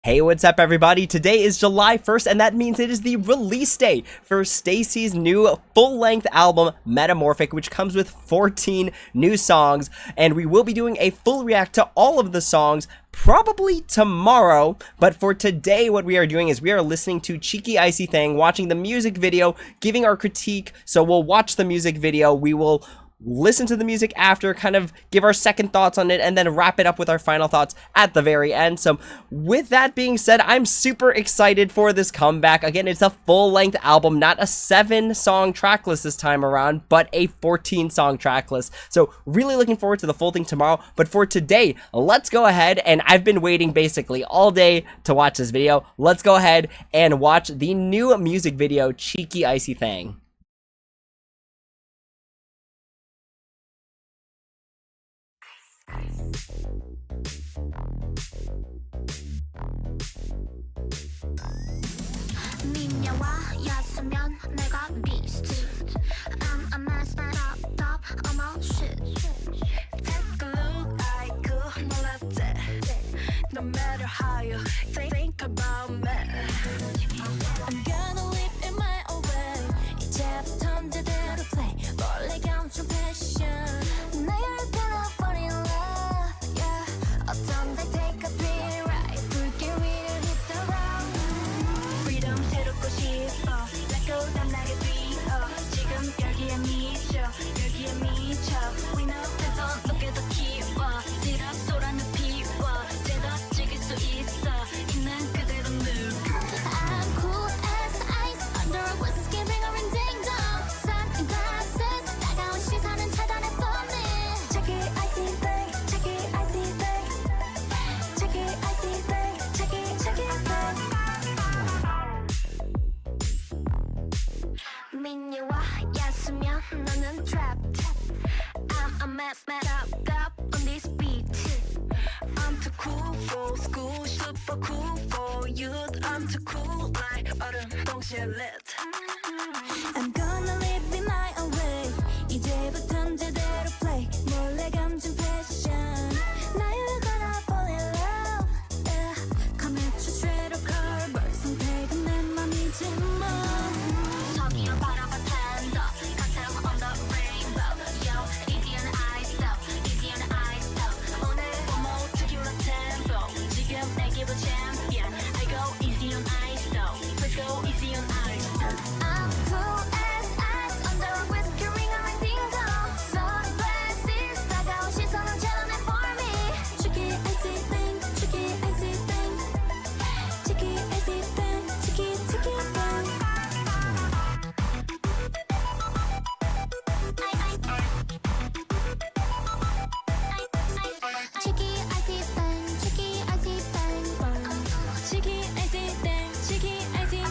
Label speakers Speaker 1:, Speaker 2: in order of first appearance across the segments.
Speaker 1: Hey, what's up everybody? Today is July 1st and that means it is the release day for STAYC's new full-length album, Metamorphic, which comes with 14 new songs, and we will be doing a full react to all of the songs probably tomorrow, but for today what we are doing is we are listening to Cheeky Icy Thang, watching the music video, giving our critique. So we'll watch the music video, we will listen to the music after, kind of give our second thoughts on it, and then wrap it up with our final thoughts at the very end. So with that being said, I'm super excited for this comeback. Again, it's a full-length album, not a 7-song track list this time around, but a 14-song track list. So really looking forward to the full thing tomorrow. But for today, let's go ahead, and I've been waiting basically all day to watch this video. Let's go ahead and watch the new music video, Cheeky Icy Thang.
Speaker 2: 미녀와였으면 내가 beast. I'm a mess up, I'm all shit. Take a look, I could 몰랐지. No matter how you think about me, I'm gonna live in my own way. 이제부턴 제대로 play. 원래 감춘 passion. Now you're gonna fall in love, yeah. 어떤 날 take a beat right. 붉게 위를 hit the ground. Freedom 새롭고 싶어. Let go 담나게 뛰어. 지금 여기에 미쳐. We know that 높게 더 키워. 지락 쏟아내 피워. 제더 즐길 수 있어. 있는 그대로 누구. I'm cool as ice under a whiskey ring or in ding dong. Sunglasses 따가운 시선은 차단해 for me. Check it icy thing, check it icy thing. Check it icy thing, check it thing. 미녀와였으면 너는 trapped. I'm a mess up on this beat. I'm too cool for school, super cool for youth. I'm too cool like 얼음 동시에 lit. I'm gonna live in my own way. 이제부턴 제대로 play. 몰래 감춘 passion. Now you're gonna fall in love, yeah. Come at you straight or curve. 선택은 내 맘이지 뭐. 저기요 바라봐 tender. 같은 on the rainbow. Yo, easy on ice though, easy on ice though. 오늘 뭐 tequila tempo. 지금 내 기분 champion. I go easy on ice though. Let's go easy on ice. I'm cool as ice under a whiskey ring or a ding dong. Sunglasses 따가운 시선은 차단해 for me. Cheeky icy thing, cheeky icy thing. Cheeky icy thing, cheeky thing. Cheeky icy thing, cheeky icy thing. Cheeky icy thing, cheeky icy thing.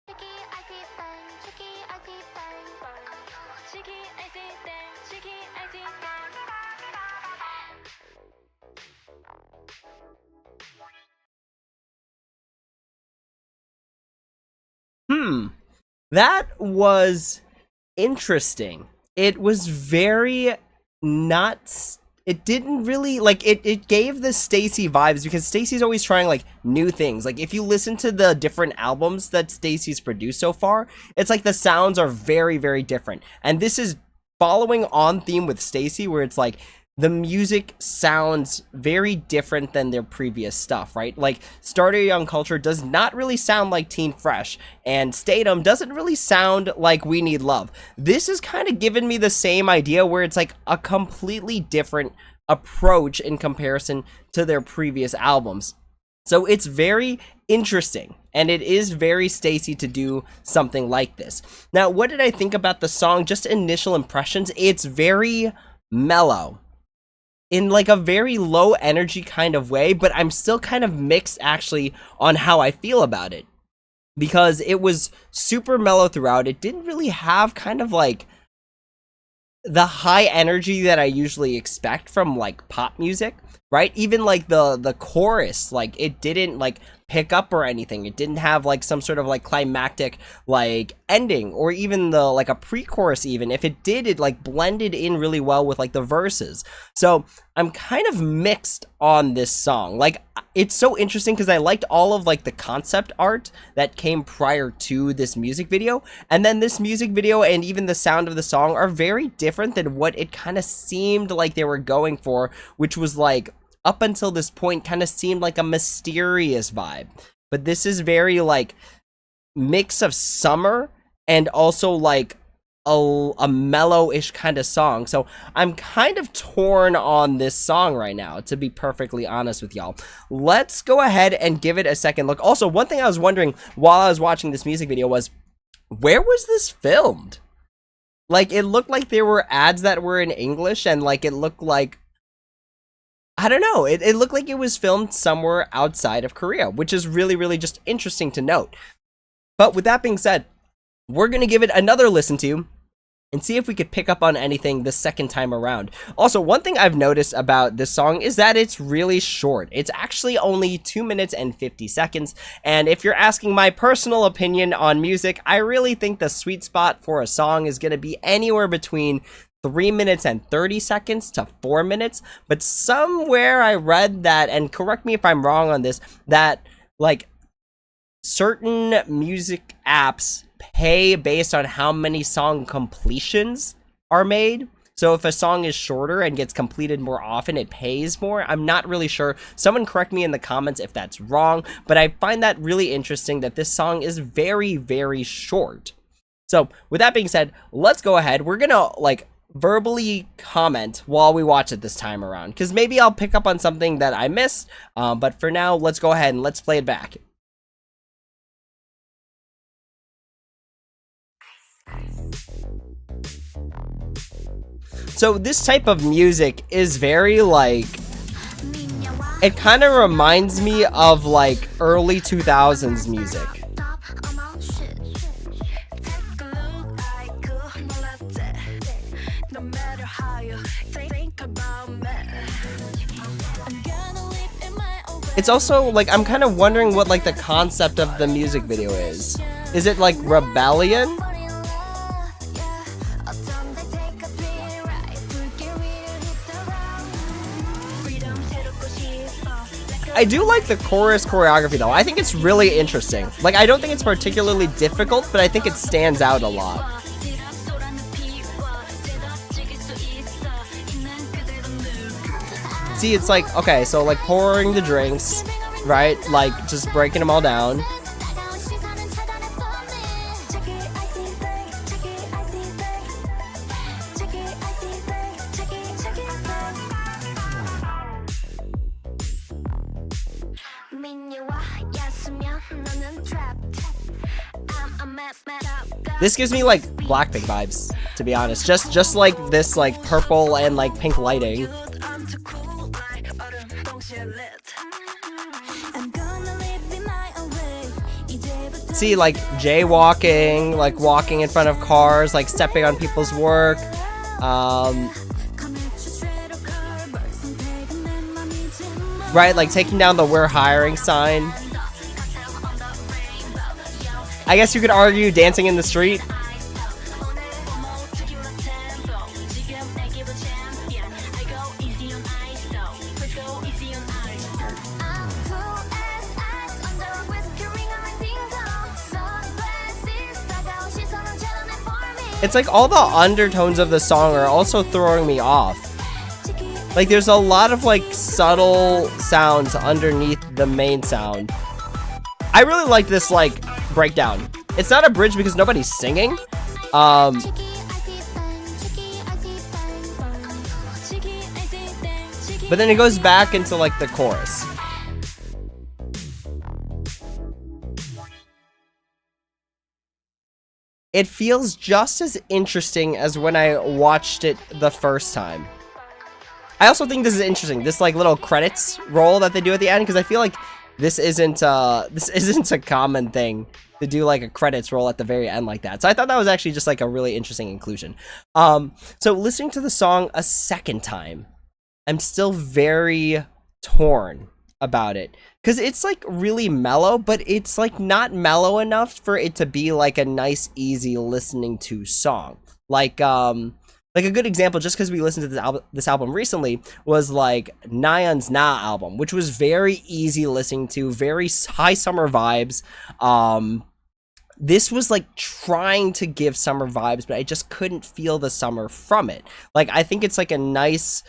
Speaker 2: Cheeky icy thing, cheeky icy thing. Cheeky icy thing, cheeky icy thing.
Speaker 1: That was interesting. It was very not, it didn't really, like, it gave the STAYC vibes, because STAYC's always trying, like, new things. Like, if you listen to the different albums that STAYC's produced so far, it's like the sounds are very, very different. And this is following on theme with STAYC, where it's like, the music sounds very different than their previous stuff, right? Like, Starter Young Culture does not really sound like Teen Fresh, and Stadium doesn't really sound like We Need Love. This is kind of giving me the same idea, where it's like a completely different approach in comparison to their previous albums. So it's very interesting, and it is very STAYC to do something like this. Now, what did I think about the song? Just initial impressions, it's very mellow, in like a very low energy kind of way, but I'm still kind of mixed actually on how I feel about it, because it was super mellow throughout. It didn't really have kind of like the high energy that I usually expect from like pop music, right? Even like the chorus, like it didn't like pick up or anything. It didn't have like some sort of like climactic like ending, or even the like a pre-chorus. Even if it did, it like blended in really well with like the verses. So I'm kind of mixed on this song. Like, it's so interesting because I liked all of like the concept art that came prior to this music video, and then this music video and even the sound of the song are very different than what it kind of seemed like they were going for, which was like, up until this point, kind of seemed like a mysterious vibe. But this is very like mix of summer and also like a mellow-ish kind of song. So I'm kind of torn on this song right now, to be perfectly honest with y'all. Let's go ahead and give it a second look. Also, one thing I was wondering while I was watching this music video was, where was this filmed? Like, it looked like there were ads that were in English, and like it looked like, I don't know, it looked like it was filmed somewhere outside of Korea, which is really, really just interesting to note. But with that being said, we're going to give it another listen to and see if we could pick up on anything the second time around. Also, one thing I've noticed about this song is that it's really short. It's actually only 2 minutes and 50 seconds. And if you're asking my personal opinion on music, I really think the sweet spot for a song is going to be anywhere between 3 minutes and 30 seconds to 4 minutes. But somewhere I read that, and correct me if I'm wrong on this, that like certain music apps pay based on how many song completions are made. So if a song is shorter and gets completed more often, it pays more. I'm not really sure. Someone correct me in the comments if that's wrong, but I find that really interesting that this song is very, very short. So with that being said, let's go ahead. We're gonna like verbally comment while we watch it this time around, because maybe I'll pick up on something that I missed. But for now, let's go ahead and let's play it back. So this type of music is very like, it kind of reminds me of like early 2000s music. It's also like, I'm kind of wondering what like the concept of the music video is. Is it like rebellion? I do like the chorus choreography though. I think it's really interesting. Like, I don't think it's particularly difficult, but I think it stands out a lot. See, it's like, okay, so like pouring the drinks, right? Like just breaking them all down. This gives me like Blackpink vibes, to be honest. Just like this like purple and like pink lighting. See, like jaywalking, like walking in front of cars, like stepping on people's work. Right, like taking down the "we're hiring" sign. I guess you could argue dancing in the street. It's like all the undertones of the song are also throwing me off. Like there's a lot of like subtle sounds underneath the main sound. I really like this like breakdown. It's not a bridge because nobody's singing. But then it goes back into like the chorus. It feels just as interesting as when I watched it the first time. I also think this is interesting, this like little credits roll that they do at the end, because I feel like this isn't a common thing to do like a credits roll at the very end like that. So I thought that was actually just like a really interesting inclusion. So listening to the song a second time, I'm still very torn about it, because it's like really mellow, but it's like not mellow enough for it to be like a nice, easy listening to song. Like a good example, just because we listened to this album recently, was like Nayeon's Na album, which was very easy listening to, very high summer vibes. This was like trying to give summer vibes, but I just couldn't feel the summer from it. Like, I think it's like a nice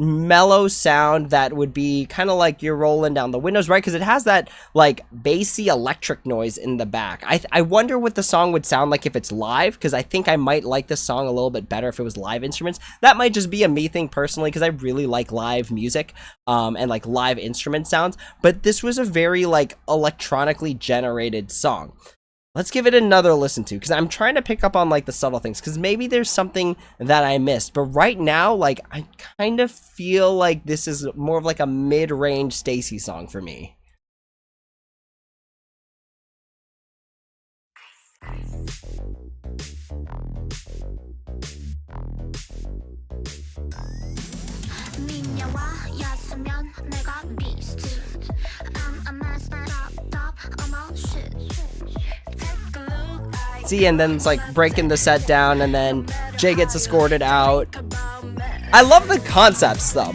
Speaker 1: mellow sound that would be kind of like you're rolling down the windows, right? Because it has that like bassy electric noise in the back. I wonder what the song would sound like if it's live, because I think I might like this song a little bit better if it was live instruments. That might just be a me thing personally, because I really like live music and like live instrument sounds, but this was a very like electronically generated song. Let's give it another listen to, because I'm trying to pick up on like the subtle things, because maybe there's something that I missed. But right now, like, I kind of feel like this is more of like a mid-range STAYC song for me. See, and then it's like breaking the set down, and then Jay gets escorted out. I love the concepts though.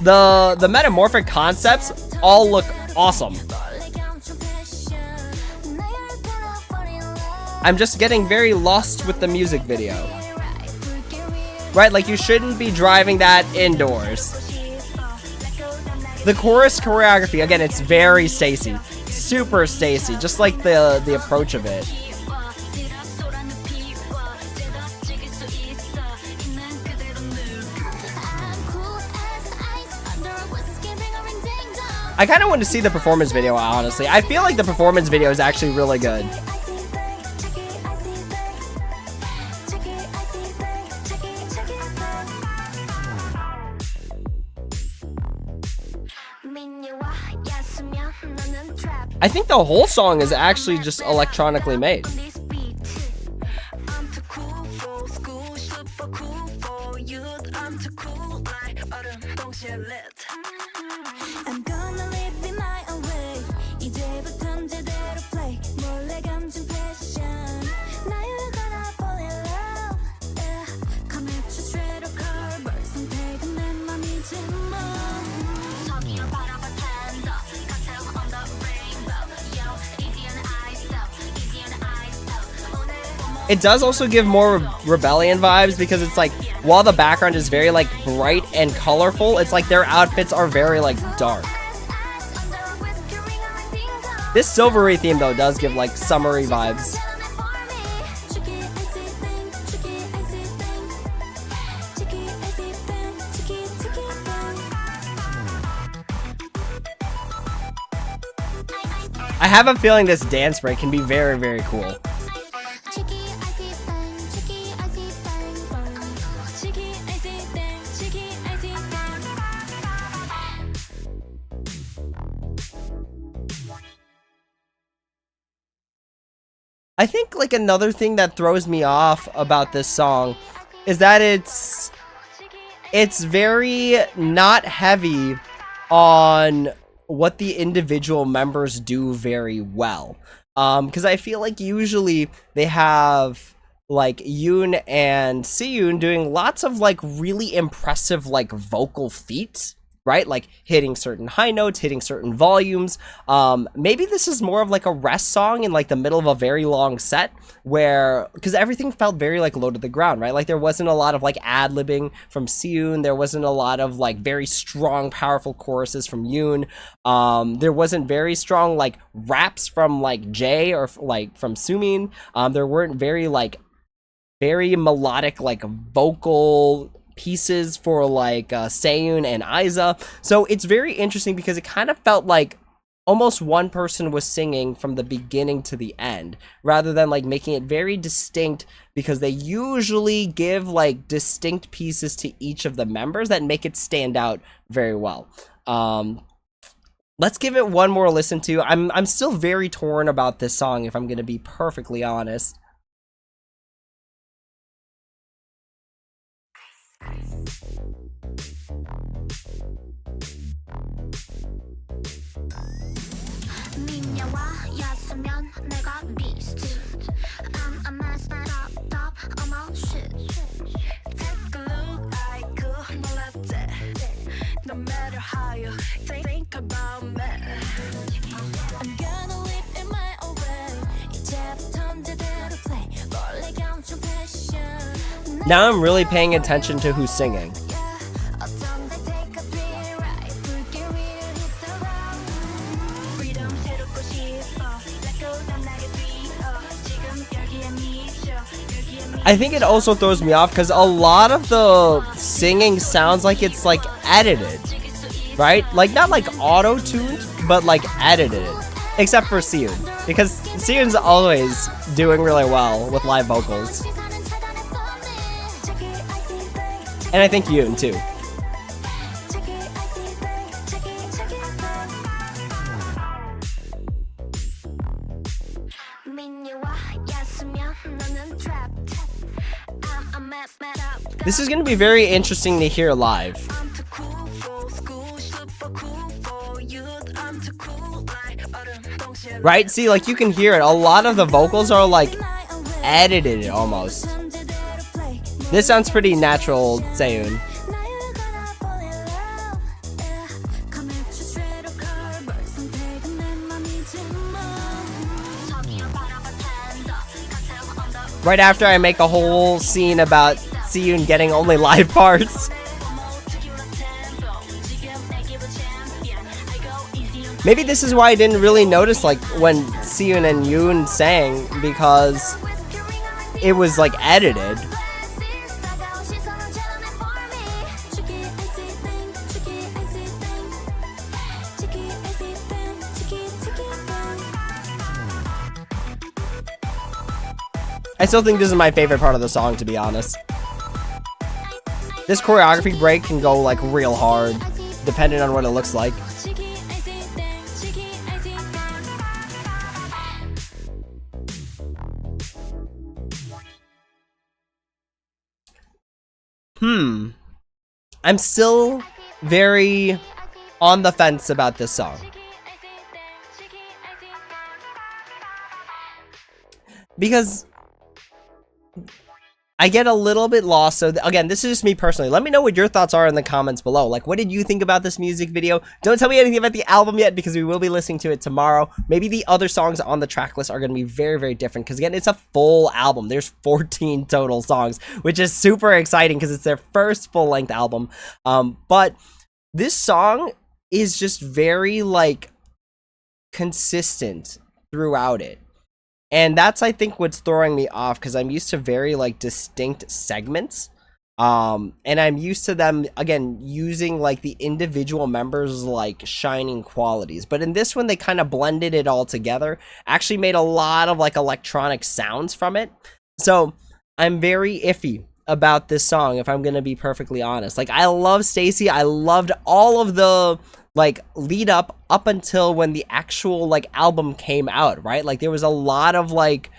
Speaker 1: The metamorphic concepts all look awesome. I'm just getting very lost with the music video. Right, like you shouldn't be driving that indoors. The chorus choreography, again, it's very STAYC. Super STAYC, just like the approach of it. I kind of want to see the performance video, honestly. I feel like the performance video is actually really good. I think the whole song is actually just electronically made. It does also give more rebellion vibes, because it's like, while the background is very like bright and colorful, it's like their outfits are very like dark. This silvery theme though does give like summery vibes. I have a feeling this dance break can be very, very cool. I think like another thing that throws me off about this song is that it's very not heavy on what the individual members do very well. Because I feel like usually they have like Yoon and Seyun doing lots of like really impressive like vocal feats, right? Like hitting certain high notes, hitting certain volumes. Maybe this is more of like a rest song in like the middle of a very long set, where, because everything felt very like low to the ground, right? Like there wasn't a lot of like ad-libbing from Seyun. There wasn't a lot of like very strong, powerful choruses from Yoon. There wasn't very strong like raps from like Jay or like from Sumin. There weren't very melodic like vocal pieces for like Seyun and Aiza. So it's very interesting, because it kind of felt like almost one person was singing from the beginning to the end, rather than like making it very distinct, because they usually give like distinct pieces to each of the members that make it stand out very well. Let's give it one more listen to. I'm still very torn about this song, if I'm gonna be perfectly honest.
Speaker 2: 미녀와였으면 내가 beast. I'm a mess, but top, I'm all shit. Take a look, I could 몰랐지. No matter how you think about me. I'm gonna live in my own way. 이제부턴 제대로 play. 원래 감춘 passion.
Speaker 1: Now I'm really paying attention to who's singing. I think it also throws me off because a lot of the singing sounds like it's like edited, right? Like not like auto-tuned, but like edited. Except for Siyun, because Siyun's always doing really well with live vocals. And I think Yoon too. This is going to be very interesting to hear live. Right? See, like you can hear it. A lot of the vocals are like edited almost. This sounds pretty natural, Seyun. Right after I make a whole scene about Siyun getting only live parts. Maybe this is why I didn't really notice like when Siyun and Yoon sang, because it was like edited. I still think this is my favorite part of the song, to be honest. This choreography break can go like real hard, depending on what it looks like. I'm still very on the fence about this song. Because I get a little bit lost. So again, this is just me personally. Let me know what your thoughts are in the comments below. Like, what did you think about this music video? Don't tell me anything about the album yet, because we will be listening to it tomorrow. Maybe the other songs on the track list are going to be very, very different, because again, it's a full album. There's 14 total songs, which is super exciting because it's their first full-length album. But this song is just very like consistent throughout it. And that's, I think, what's throwing me off, because I'm used to very, like, distinct segments. And I'm used to them, again, using, like, the individual members' like, shining qualities. But in this one, they kind of blended it all together. Actually made a lot of, like, electronic sounds from it. So, I'm very iffy about this song, if I'm going to be perfectly honest. Like, I love STAYC. I loved all of the like lead up until when the actual like album came out, right? Like there was a lot of like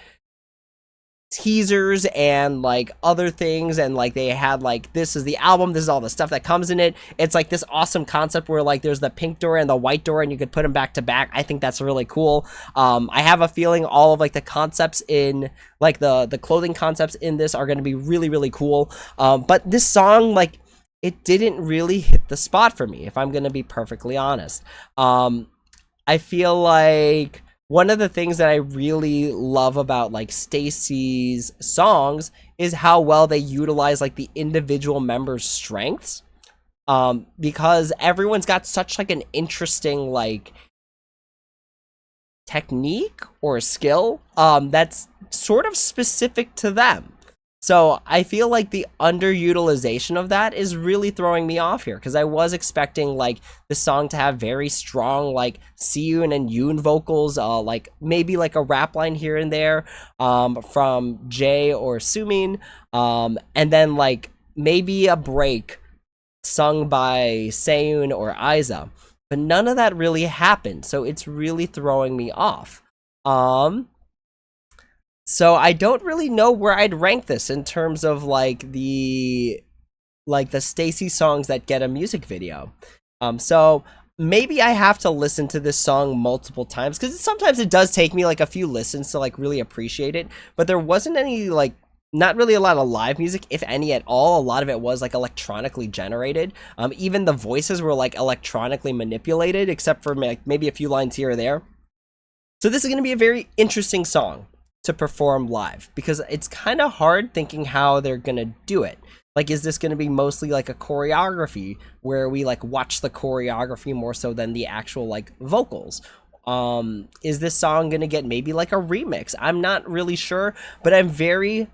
Speaker 1: teasers and like other things, and like they had like, this is the album, this is all the stuff that comes in it. It's like this awesome concept where like there's the pink door and the white door and you could put them back to back. I think that's really cool. I have a feeling all of like the concepts in like the clothing concepts in this are going to be really, really cool. But this song, like, it didn't really hit the spot for me, if I'm going to be perfectly honest. I feel like one of the things that I really love about like STAYC's songs is how well they utilize like the individual members' strengths. Because everyone's got such like an interesting like technique or skill that's sort of specific to them. So I feel like the underutilization of that is really throwing me off here, because I was expecting like the song to have very strong like Siyun and Yoon vocals, like maybe like a rap line here and there from Jae or Sumin, and then like maybe a break sung by Seyun or Aiza. But none of that really happened, so it's really throwing me off. So I don't really know where I'd rank this in terms of like the like the STAYC songs that get a music video. So maybe I have to listen to this song multiple times, because sometimes it does take me like a few listens to like really appreciate it. But there wasn't any like, not really a lot of live music, if any at all. A lot of it was like electronically generated. Even the voices were like electronically manipulated, except for like maybe a few lines here or there. So this is going to be a very interesting song to perform live, because it's kind of hard thinking how they're going to do it. Like, is this going to be mostly like a choreography where we like watch the choreography more so than the actual like vocals? Is this song going to get maybe like a remix? I'm not really sure, but I'm very,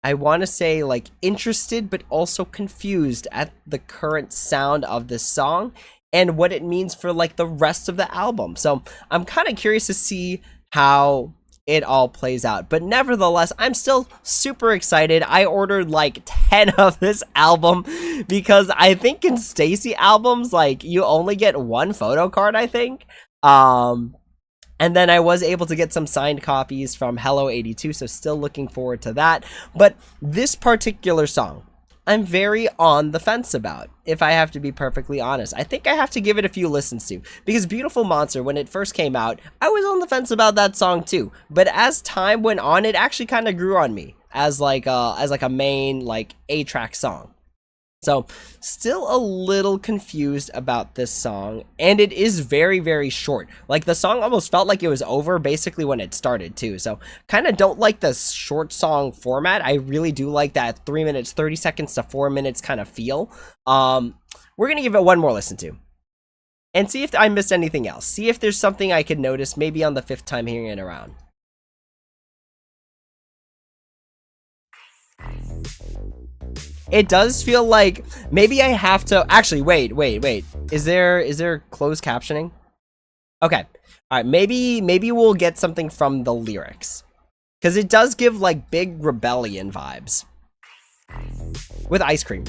Speaker 1: I want to say like interested, but also confused at the current sound of this song and what it means for like the rest of the album. So I'm kind of curious to see how it all plays out, but nevertheless, I'm still super excited. I ordered like 10 of this album because I think in STAYC albums, like you only get one photo card, I think. And then I was able to get some signed copies from Hello 82, so still looking forward to that. But this particular song, I'm very on the fence about, if I have to be perfectly honest. I think I have to give it a few listens to, because Beautiful Monster, when it first came out, I was on the fence about that song too. But as time went on, it actually kind of grew on me as like a main like A-track song. So still a little confused about this song, and it is very, very short. Like the song almost felt like it was over basically when it started too. So kind of don't like the short song format. I really do like that 3 minutes, 30 seconds to 4 minutes kind of feel. We're going to give it one more listen to and see if I missed anything else. See if there's something I could notice maybe on the 5th time hearing it around. It does feel like maybe I have to actually wait. Is there closed captioning? Okay. All right, maybe we'll get something from the lyrics, cuz it does give like big rebellion vibes. With ice cream.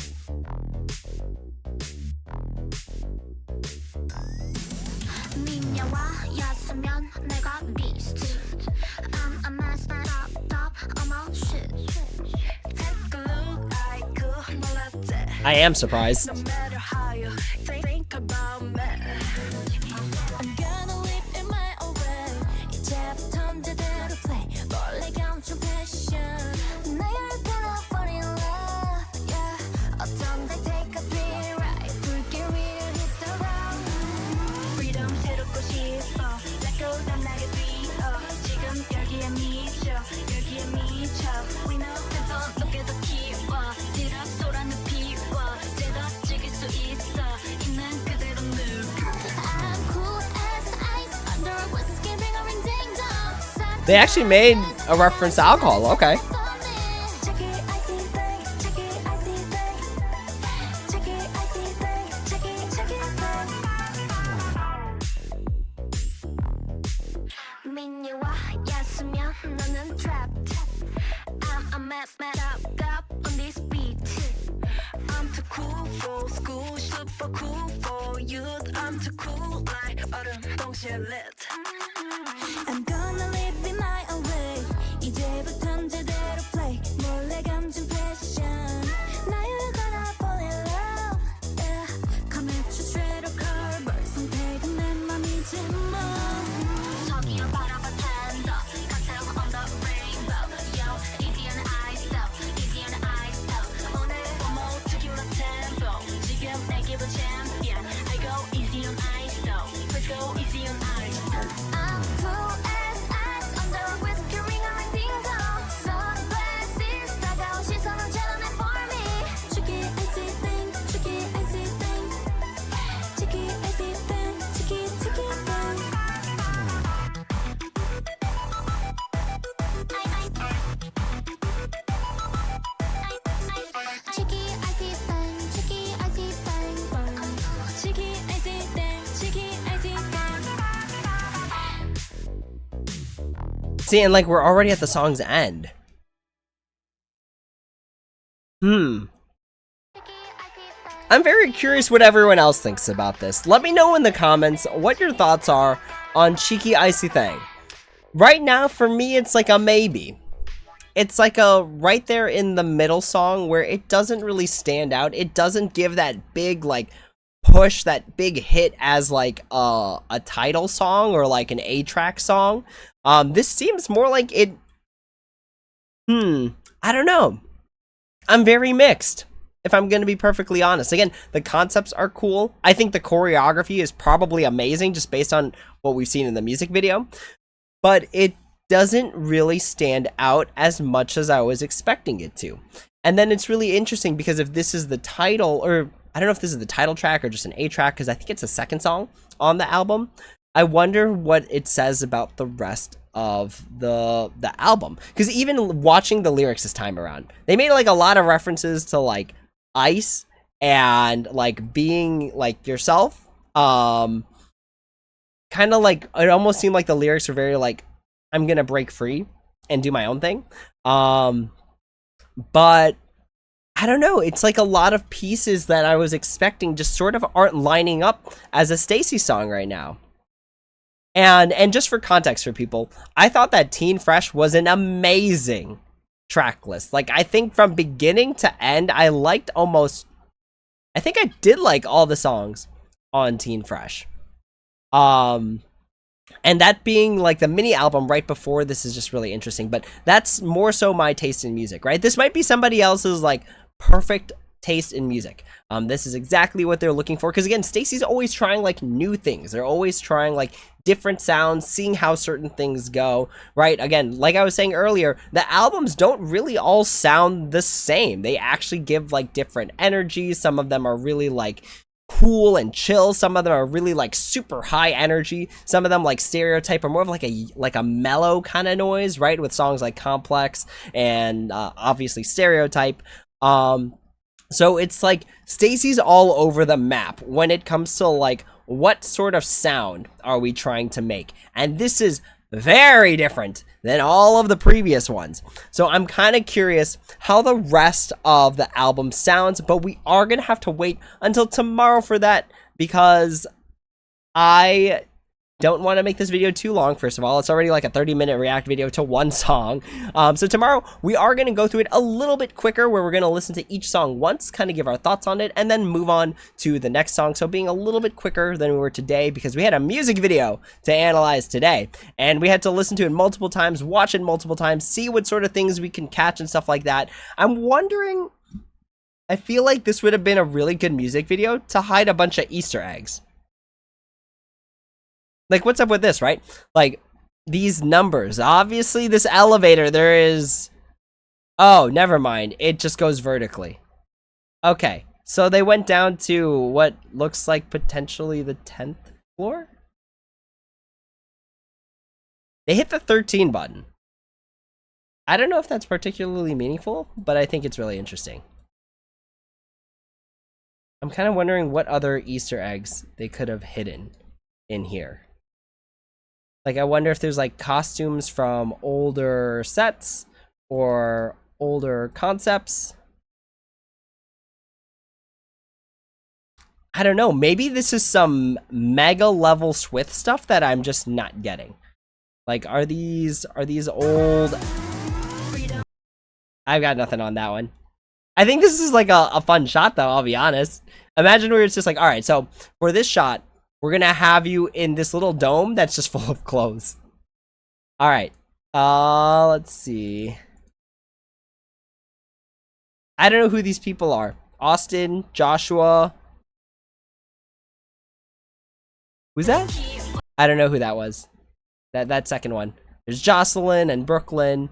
Speaker 1: I am surprised.
Speaker 2: No matter how you think about me, I'm gonna live in my own way. 이제부턴 제대로 play. 원래 감춘 passion. 나를 gonna fall in love, yeah. 어떤 날 take a beat right. 불길 위를 hit the ground. Freedom 새롭고 싶어. Let go 담나게 뛰어. 지금 여기에 미쳐, 여기에 미쳐. We know 더 높게 더 키워. 지락 쏟아는
Speaker 1: They actually made a reference to alcohol. Okay.
Speaker 2: I'm gonna live in my own way. 이제부턴 제대로 play. 몰래 감춘 passion. 나를 gonna fall in love, yeah. Come at you straight or curve. 선택은 내 맘이지만. 저기요 바라봐 tender. Cocktail on the rainbow. Yo, easy on the ice though. Easy on the ice though. 오늘 뭐 특유한 tempo. 지금 내 기분 champion. I go easy on ice though. Let's go easy on ice. I'm cool as ice under whiskey ring on my finger. Sunglasses 다가온 시선은 잘하네 for me. Tricky icy thing, tricky icy thing. Tricky icy thing, tricky thing. Tricky icy thing, tricky icy thing. Tricky icy thing, tricky icy thing.
Speaker 1: See, and like we're already at the song's end. I'm very curious what everyone else thinks about this. Let me know in the comments what your thoughts are on Cheeky Icy Thang. Right now, for me, it's like a maybe. it's like a right there in the middle song where it doesn't really stand out. It doesn't give that big like push, that big hit as like a title song or like an A-track song. This seems more like it. I don't know. I'm very mixed, if I'm going to be perfectly honest. Again, the concepts are cool. I think the choreography is probably amazing just based on what we've seen in the music video, but it doesn't really stand out as much as I was expecting it to. And then it's really interesting because if this is the title, or I don't know if this is the title track or just an A track, because I think it's the second song on the album, I wonder what it says about the rest of the album. Because even watching the lyrics this time around, they made like a lot of references to like ice and like being like yourself. Kind of like it almost seemed like the lyrics were very like, I'm gonna break free and do my own thing. But I don't know, it's like a lot of pieces that I was expecting just sort of aren't lining up as a STAYC song right now. And just for context for people, I thought that Teen Fresh was an amazing track list. Like, I think from beginning to end, I think I did like all the songs on Teen Fresh. And that being like the mini album right before this is just really interesting, but that's more so my taste in music, right? This might be somebody else's like perfect taste in music. This is exactly what they're looking for, because again, STAYC's always trying like new things. They're always trying like different sounds, seeing how certain things go, right? Again, like I was saying earlier, the albums don't really all sound the same. They actually give like different energies. Some of them are really like cool and chill, some of them are really like super high energy, some of them like Stereotype are more of like a mellow kind of noise, right, with songs like Complex and obviously Stereotype. So it's like STAYC's all over the map when it comes to like what sort of sound are we trying to make, and this is very different than all of the previous ones. So I'm kind of curious how the rest of the album sounds, but we are gonna have to wait until tomorrow for that, because I don't want to make this video too long. First of all, it's already like a 30-minute react video to one song. So tomorrow we are going to go through it a little bit quicker, where we're going to listen to each song once, kind of give our thoughts on it, and then move on to the next song. So being a little bit quicker than we were today, because we had a music video to analyze today, and we had to listen to it multiple times, watch it multiple times, see what sort of things we can catch and stuff like that. I'm wondering, I feel like this would have been a really good music video to hide a bunch of Easter eggs. Like, what's up with this, right? Like, these numbers. Obviously, this elevator, there is... Oh, never mind. It just goes vertically. Okay. So they went down to what looks like potentially the 10th floor? They hit the 13 button. I don't know if that's particularly meaningful, but I think it's really interesting. I'm kind of wondering what other Easter eggs they could have hidden in here. Like, I wonder if there's like costumes from older sets or older concepts. I don't know. Maybe this is some mega level Swith stuff that I'm just not getting. Like, are these old? I've got nothing on that one. I think this is like a fun shot though, I'll be honest. Imagine where it's just like, all right, so for this shot, we're gonna have you in this little dome that's just full of clothes. All right. Let's see. I don't know who these people are. Austin, Joshua. Who's that? I don't know who that was. That second one. There's Jocelyn and Brooklyn.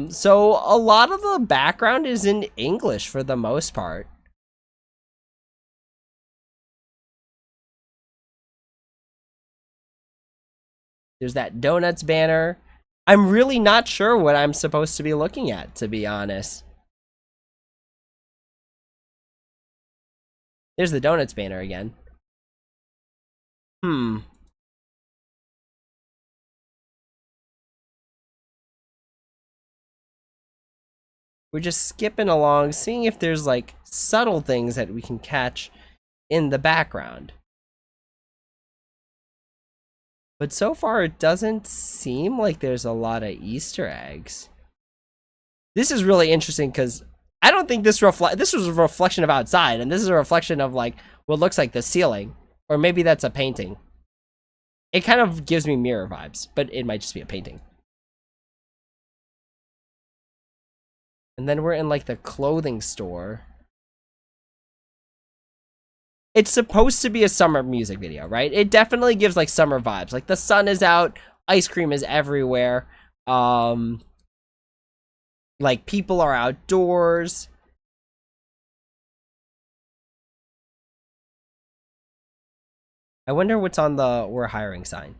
Speaker 1: So a lot of the background is in English for the most part. There's that donuts banner. I'm really not sure what I'm supposed to be looking at, to be honest. There's the donuts banner again. We're just skipping along, seeing if there's like subtle things that we can catch in the background. But so far, it doesn't seem like there's a lot of Easter eggs. This is really interesting because I don't think this was a reflection of outside, and this is a reflection of like what looks like the ceiling, or maybe that's a painting. It kind of gives me mirror vibes, but it might just be a painting. And then we're in like the clothing store. It's supposed to be a summer music video, right? It definitely gives like summer vibes. Like the sun is out, ice cream is everywhere. Like people are outdoors. I wonder what's on the "we're hiring" sign.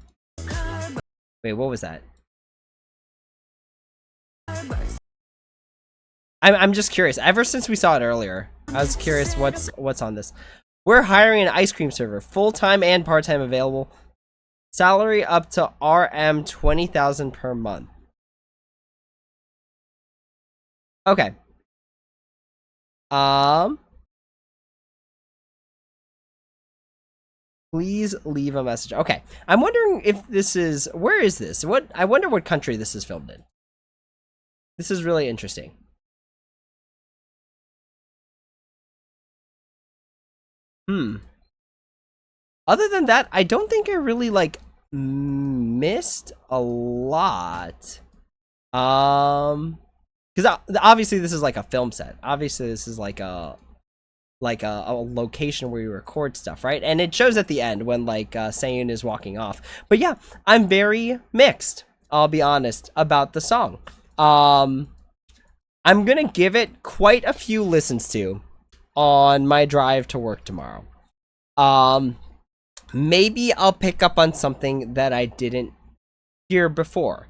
Speaker 1: Wait, what was that? I'm just curious. Ever since we saw it earlier, I was curious what's on this. We're hiring an ice cream server, full-time and part-time available. Salary up to RM 20,000 per month. Okay. Please leave a message. Okay. I'm wondering if this is, where is this? I wonder what country this is filmed in. This is really interesting. Other than that, I don't think I really like missed a lot. Because obviously this is like a film set. Obviously this is like a location where you record stuff, right? And it shows at the end when like Sayun is walking off. But yeah, I'm very mixed, I'll be honest, about the song. I'm gonna give it quite a few listens to on my drive to work tomorrow. Maybe I'll pick up on something that I didn't hear before,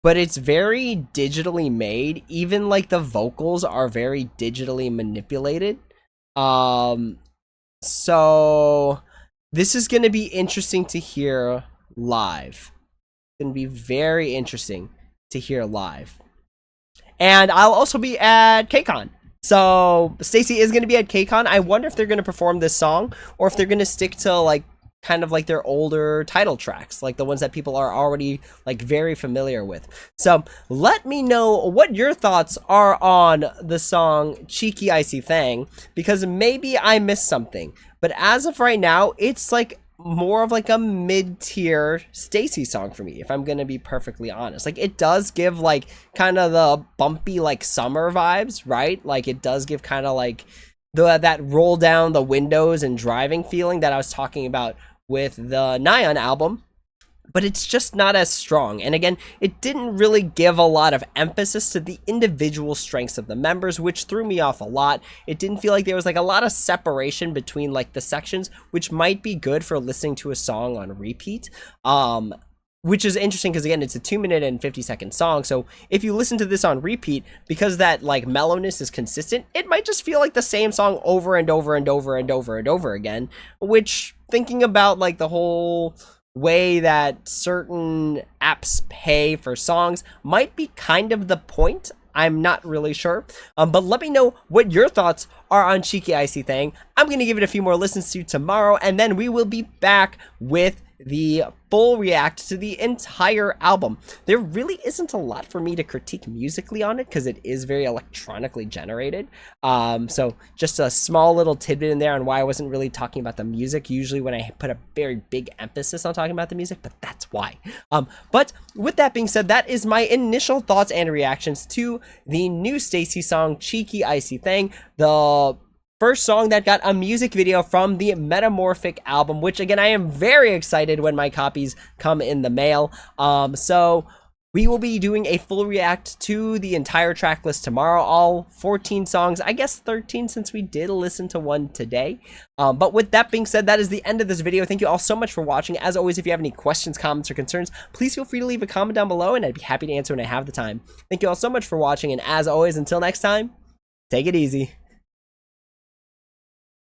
Speaker 1: but it's very digitally made. Even like the vocals are very digitally manipulated. So this is going to be interesting to hear live. It's going to be very interesting to hear live. And I'll also be at KCON. So STAYC is going to be at KCON. I wonder if they're going to perform this song or if they're going to stick to like kind of like their older title tracks, like the ones that people are already like very familiar with. So let me know what your thoughts are on the song Cheeky Icy Thang, because maybe I missed something. But as of right now, it's like more of like a mid-tier STAYC song for me, if I'm gonna be perfectly honest. Like it does give like kind of the bumpy like summer vibes, right? Like it does give kind of like that roll down the windows and driving feeling that I was talking about with the Nyan album, but it's just not as strong. And again, it didn't really give a lot of emphasis to the individual strengths of the members, which threw me off a lot. It didn't feel like there was like a lot of separation between like the sections, which might be good for listening to a song on repeat. Which is interesting because again, it's a 2-minute and 50-second song. So if you listen to this on repeat, because that like mellowness is consistent, it might just feel like the same song over and over and over and over and over again, which, thinking about like the whole way that certain apps pay for songs, might be kind of the point. I'm not really sure. But let me know what your thoughts are on Cheeky Icy Thang. I'm going to give it a few more listens to tomorrow, and then we will be back with the full react to the entire album. There really isn't a lot for me to critique musically on it because it is very electronically generated. So just a small little tidbit in there on why I wasn't really talking about the music usually when I put a very big emphasis on talking about the music, but that's why. But with that being said, that is my initial thoughts and reactions to the new STAYC song Cheeky Icy Thang, the first song that got a music video from the Metamorphic album, which again, I am very excited when my copies come in the mail. So we will be doing a full react to the entire track list tomorrow, all 14 songs, I guess 13 since we did listen to one today. But with that being said, that is the end of this video. Thank you all so much for watching. As always, if you have any questions, comments, or concerns, please feel free to leave a comment down below and I'd be happy to answer when I have the time. Thank you all so much for watching, and as always, until next time, take it easy.